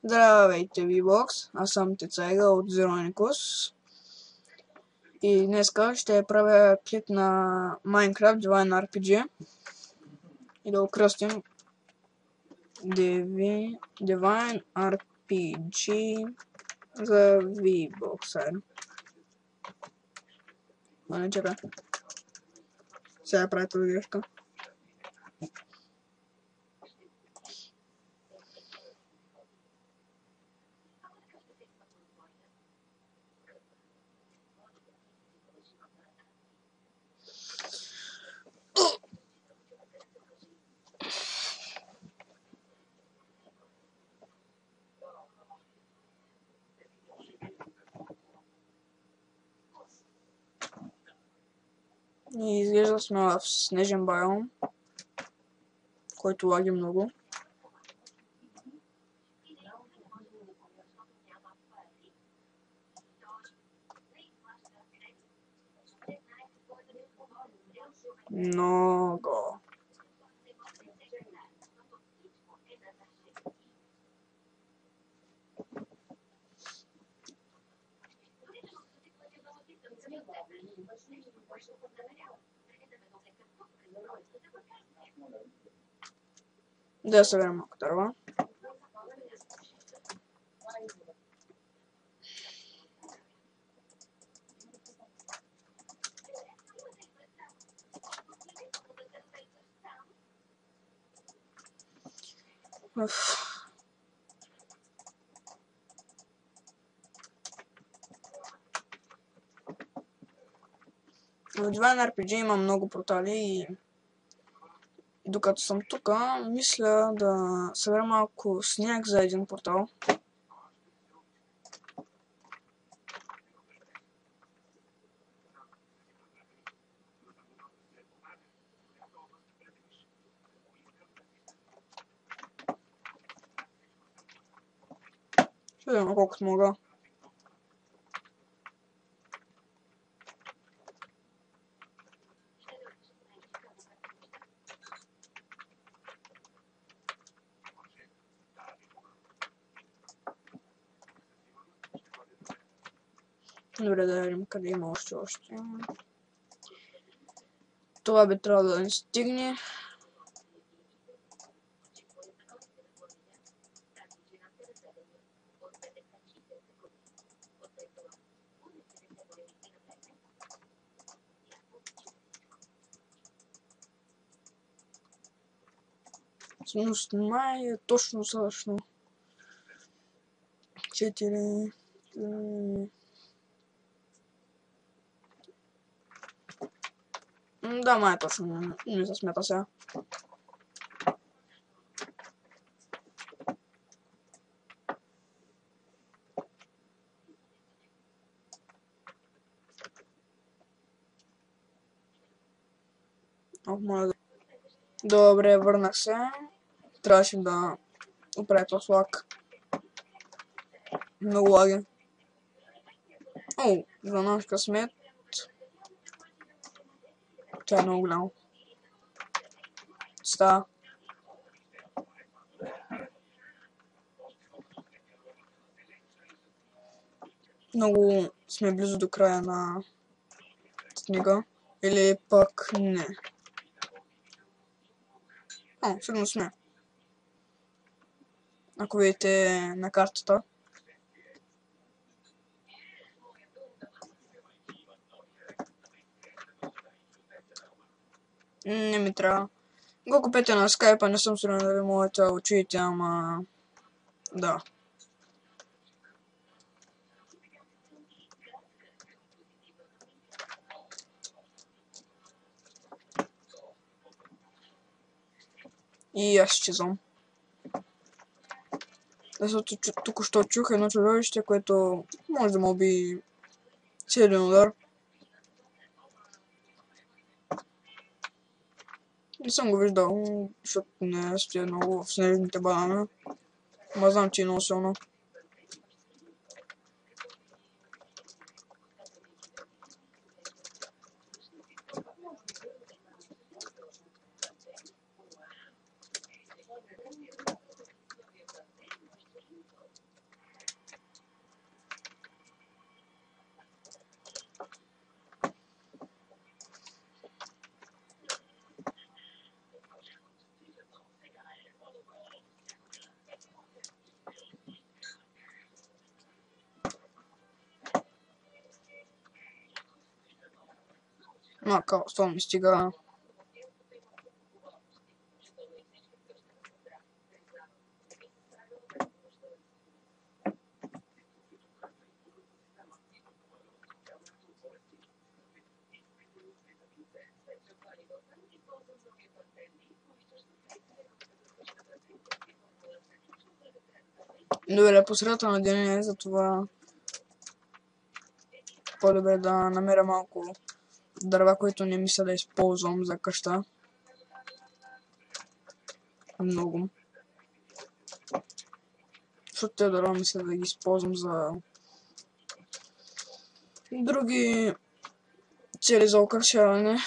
Здравейте, VBOX! Аз съм Тецайга от Zeronicus и днеска ще правя клип на Minecraft Divine RPG и да го кръстим Divine RPG за VBOX. Не чакай. Сега правя тази грешка. И изглежда сме в снежен байом, който лаги много. Много. Да съберем малко дърва. В Divine RPG има много портали и докато съм тук, мисля да събера малко сняг за един портал. Ще видим колкото мога. Добре, да видим къде има още. Това би трябвало да ни стигне. Всъщност май е точно същото. 4. Да, май е точно. Не се смята сега. Добре, върнах се. Трябваше да оправя този лаг. Много лаги. О, за наш късмет. Това е много голямо. Става. Много сме близо до края на снега. Или пък не. О, сигурно сме. Ако видите на картата. Не ми трябва. Го купете на скайпа, не съм сигурен дали можете да го чуете, ама... Да. И аз изчезвам. Защото току-що чух едно чудовище, което може да ме уби силен удар. Не съм го виждал, защото не стоя много в снежните банани. Ма знам, че е много силно. Kao, stvarno mi stiga. Добре, по средата на деня е, затова по-добре да намеря малко дърва, които не мисля да използвам за къща. Много. Защото тези дърва мисля да ги използвам за други цели за украшаване.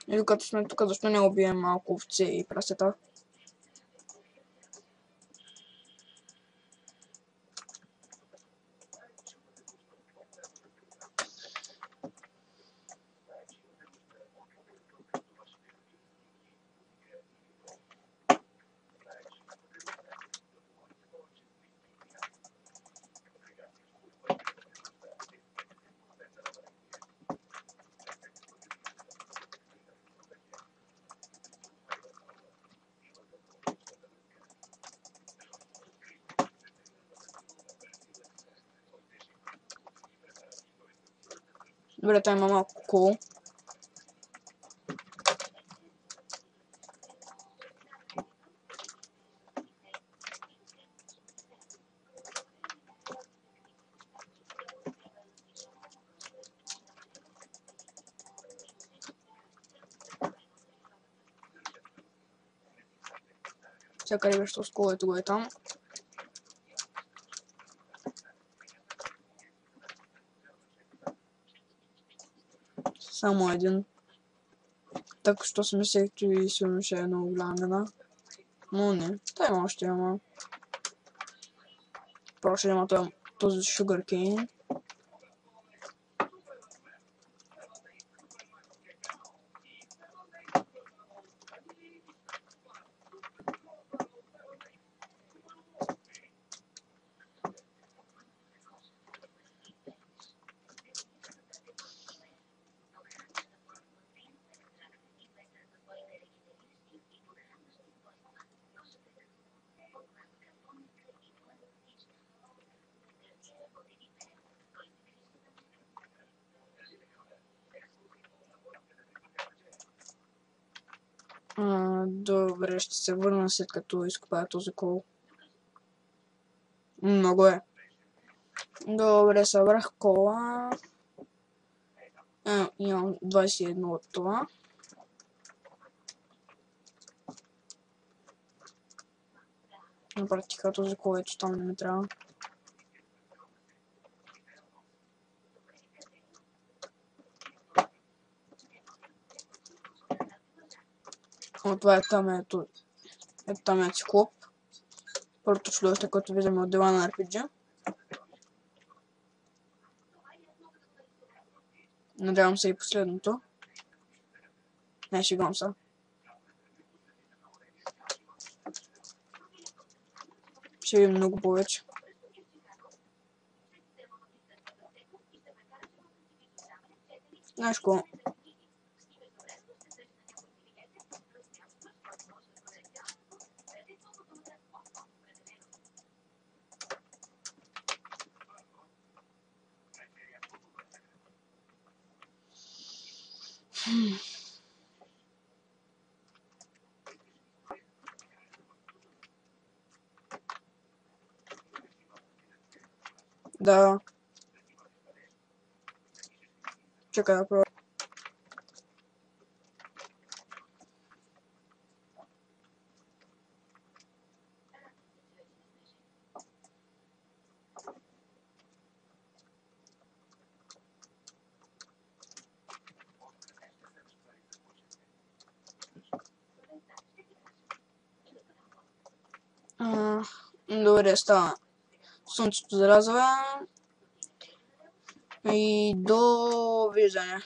И докато сме тук, защо не убием малко овце и прасета? Добре, той има малко кол. Сега къде беше с колето го е там. Само един. Так що си мислех, че сигурно ще е много голяма мина. Но не. Та има още има. Просто има този sugarcane. Добре, ще се върна след като изкопая този кол. Много е. Добре, събрах кола. Имам 21 от това. На практика този колето там не ми трябва. Това е там е циклоп. Първото чудовище, което виждаме от дела на RPG. Надявам се и последното. Не, шегувам се. Ще видим много повече. Знаеш какво? Да. Чакай да пробвам. Добре, става. Слънцето залязва. И довиждане.